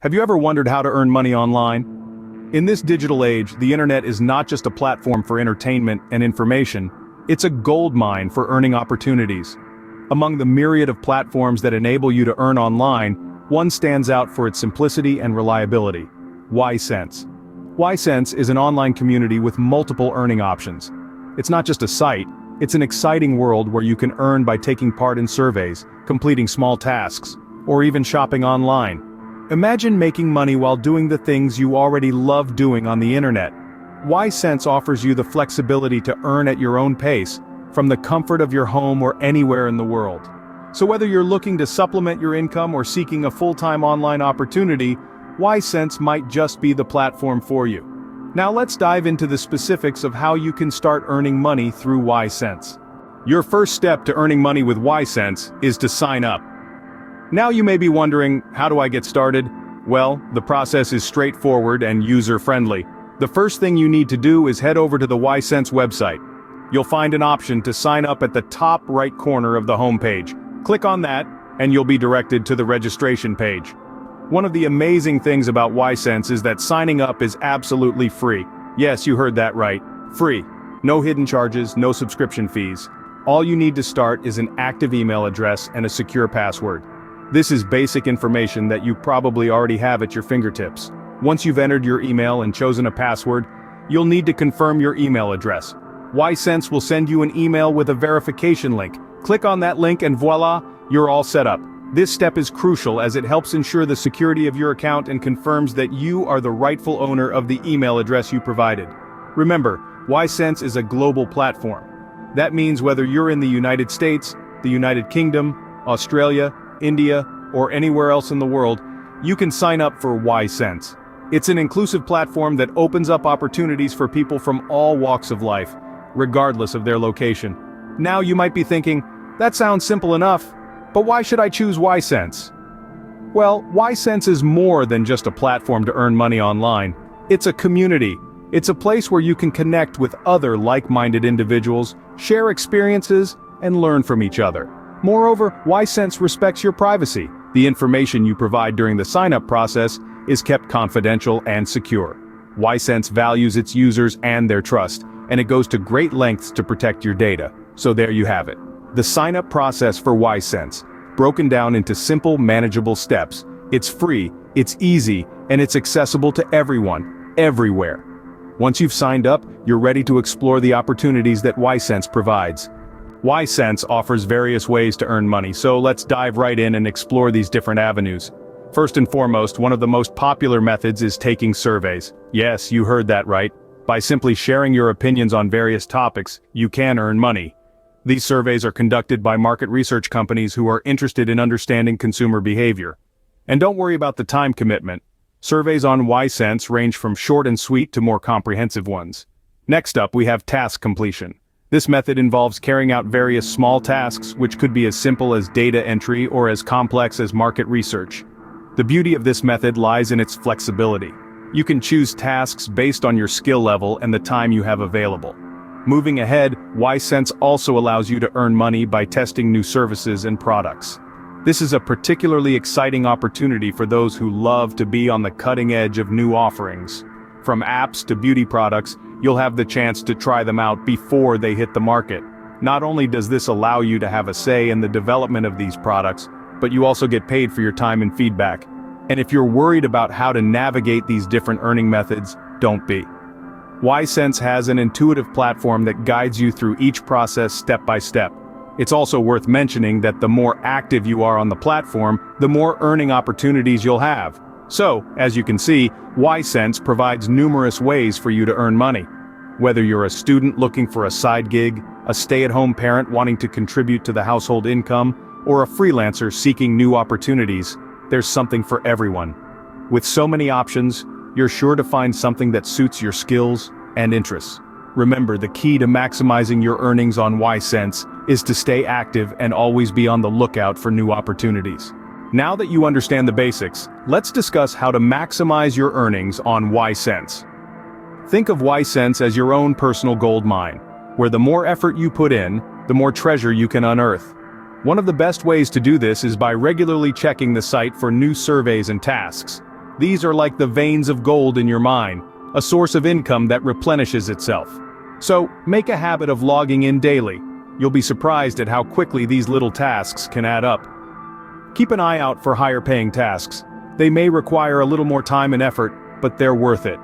Have you ever wondered how to earn money online? In this digital age, the internet is not just a platform for entertainment and information, it's a goldmine for earning opportunities. Among the myriad of platforms that enable you to earn online, one stands out for its simplicity and reliability: YSense. YSense is an online community with multiple earning options. It's not just a site, it's an exciting world where you can earn by taking part in surveys, completing small tasks, or even shopping online. Imagine making money while doing the things you already love doing on the internet. YSense offers you the flexibility to earn at your own pace, from the comfort of your home or anywhere in the world. So whether you're looking to supplement your income or seeking a full-time online opportunity, YSense might just be the platform for you. Now let's dive into the specifics of how you can start earning money through YSense. Your first step to earning money with YSense is to sign up. Now you may be wondering, how do I get started? Well, the process is straightforward and user-friendly. The first thing you need to do is head over to the YSense website. You'll find an option to sign up at the top right corner of the homepage. Click on that, and you'll be directed to the registration page. One of the amazing things about YSense is that signing up is absolutely free. Yes, you heard that right. Free. No hidden charges, no subscription fees. All you need to start is an active email address and a secure password. This is basic information that you probably already have at your fingertips. Once you've entered your email and chosen a password, you'll need to confirm your email address. YSense will send you an email with a verification link. Click on that link and voila, you're all set up. This step is crucial as it helps ensure the security of your account and confirms that you are the rightful owner of the email address you provided. Remember, YSense is a global platform. That means whether you're in the United States, the United Kingdom, Australia, India, or anywhere else in the world, you can sign up for YSense. It's an inclusive platform that opens up opportunities for people from all walks of life, regardless of their location. Now you might be thinking, that sounds simple enough, but why should I choose YSense? Well, YSense is more than just a platform to earn money online. It's a community. It's a place where you can connect with other like-minded individuals, share experiences, and learn from each other. Moreover, YSense respects your privacy. The information you provide during the sign-up process is kept confidential and secure. YSense values its users and their trust, and it goes to great lengths to protect your data. So there you have it. The sign-up process for YSense, broken down into simple, manageable steps. It's free, it's easy, and it's accessible to everyone, everywhere. Once you've signed up, you're ready to explore the opportunities that YSense provides. YSense offers various ways to earn money, so let's dive right in and explore these different avenues. First and foremost, one of the most popular methods is taking surveys. Yes, you heard that right. By simply sharing your opinions on various topics, you can earn money. These surveys are conducted by market research companies who are interested in understanding consumer behavior. And don't worry about the time commitment. Surveys on YSense range from short and sweet to more comprehensive ones. Next up, we have task completion. This method involves carrying out various small tasks, which could be as simple as data entry or as complex as market research. The beauty of this method lies in its flexibility. You can choose tasks based on your skill level and the time you have available. Moving ahead, YSense also allows you to earn money by testing new services and products. This is a particularly exciting opportunity for those who love to be on the cutting edge of new offerings. From apps to beauty products, you'll have the chance to try them out before they hit the market. Not only does this allow you to have a say in the development of these products, but you also get paid for your time and feedback. And if you're worried about how to navigate these different earning methods, don't be. YSense has an intuitive platform that guides you through each process step by step. It's also worth mentioning that the more active you are on the platform, the more earning opportunities you'll have. So, as you can see, YSense provides numerous ways for you to earn money. Whether you're a student looking for a side gig, a stay-at-home parent wanting to contribute to the household income, or a freelancer seeking new opportunities, there's something for everyone. With so many options, you're sure to find something that suits your skills and interests. Remember, the key to maximizing your earnings on YSense is to stay active and always be on the lookout for new opportunities. Now that you understand the basics, let's discuss how to maximize your earnings on YSense. Think of YSense as your own personal gold mine, where the more effort you put in, the more treasure you can unearth. One of the best ways to do this is by regularly checking the site for new surveys and tasks. These are like the veins of gold in your mind, a source of income that replenishes itself. So, make a habit of logging in daily. You'll be surprised at how quickly these little tasks can add up. Keep an eye out for higher-paying tasks. They may require a little more time and effort, but they're worth it.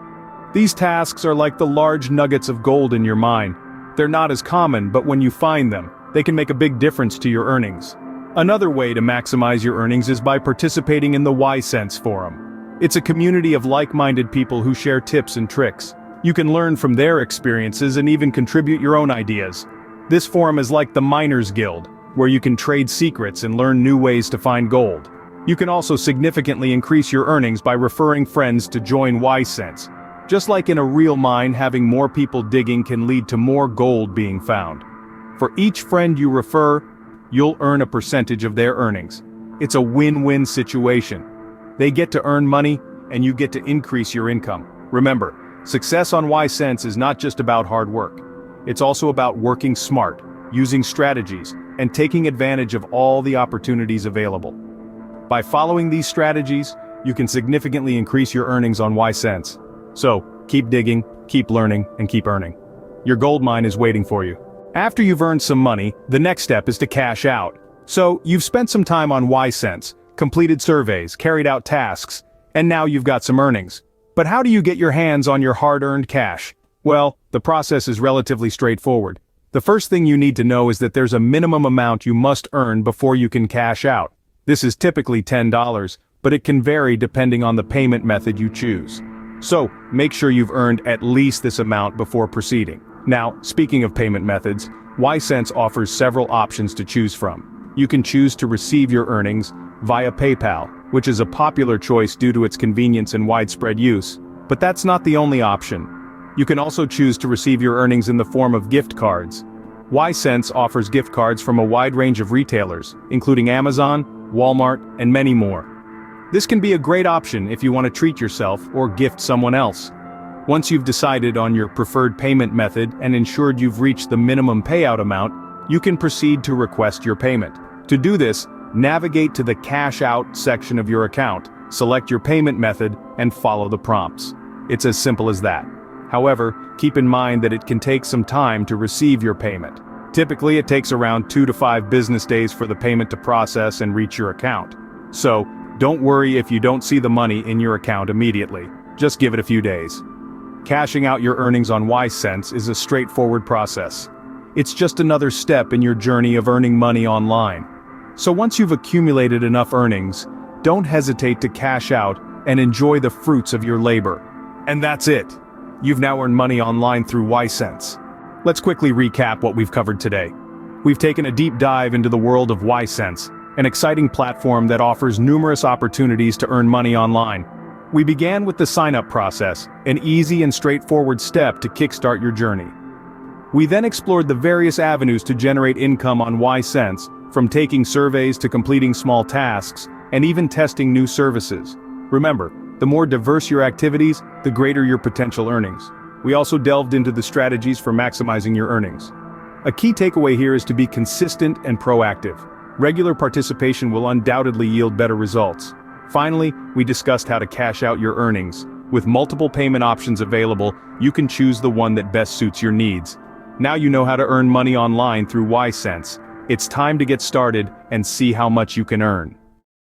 These tasks are like the large nuggets of gold in your mind. They're not as common, but when you find them, they can make a big difference to your earnings. Another way to maximize your earnings is by participating in the YSense forum. It's a community of like-minded people who share tips and tricks. You can learn from their experiences and even contribute your own ideas. This forum is like the Miners Guild, where you can trade secrets and learn new ways to find gold. You can also significantly increase your earnings by referring friends to join YSense. Just like in a real mine, having more people digging can lead to more gold being found. For each friend you refer, you'll earn a percentage of their earnings. It's a win-win situation. They get to earn money, and you get to increase your income. Remember, success on YSense is not just about hard work. It's also about working smart, using strategies, and taking advantage of all the opportunities available. By following these strategies, you can significantly increase your earnings on YSense. So, keep digging, keep learning, and keep earning. Your gold mine is waiting for you. After you've earned some money, the next step is to cash out. So, you've spent some time on YSense, completed surveys, carried out tasks, and now you've got some earnings. But how do you get your hands on your hard-earned cash? Well, the process is relatively straightforward. The first thing you need to know is that there's a minimum amount you must earn before you can cash out. This is typically $10, but it can vary depending on the payment method you choose. So, make sure you've earned at least this amount before proceeding. Now, speaking of payment methods, YSense offers several options to choose from. You can choose to receive your earnings via PayPal, which is a popular choice due to its convenience and widespread use. But that's not the only option. You can also choose to receive your earnings in the form of gift cards. YSense offers gift cards from a wide range of retailers, including Amazon, Walmart, and many more. This can be a great option if you want to treat yourself or gift someone else. Once you've decided on your preferred payment method and ensured you've reached the minimum payout amount, you can proceed to request your payment. To do this, navigate to the Cash Out section of your account, select your payment method, and follow the prompts. It's as simple as that. However, keep in mind that it can take some time to receive your payment. Typically, it takes around 2 to 5 business days for the payment to process and reach your account. So, don't worry if you don't see the money in your account immediately. Just give it a few days. Cashing out your earnings on YSense is a straightforward process. It's just another step in your journey of earning money online. So once you've accumulated enough earnings, don't hesitate to cash out and enjoy the fruits of your labor. And that's it. You've now earned money online through YSense. Let's quickly recap what we've covered today. We've taken a deep dive into the world of YSense, an exciting platform that offers numerous opportunities to earn money online. We began with the sign-up process, an easy and straightforward step to kickstart your journey. We then explored the various avenues to generate income on YSense, from taking surveys to completing small tasks, and even testing new services. Remember, the more diverse your activities, the greater your potential earnings. We also delved into the strategies for maximizing your earnings. A key takeaway here is to be consistent and proactive. Regular participation will undoubtedly yield better results. Finally, we discussed how to cash out your earnings. With multiple payment options available, you can choose the one that best suits your needs. Now you know how to earn money online through YSense. It's time to get started and see how much you can earn.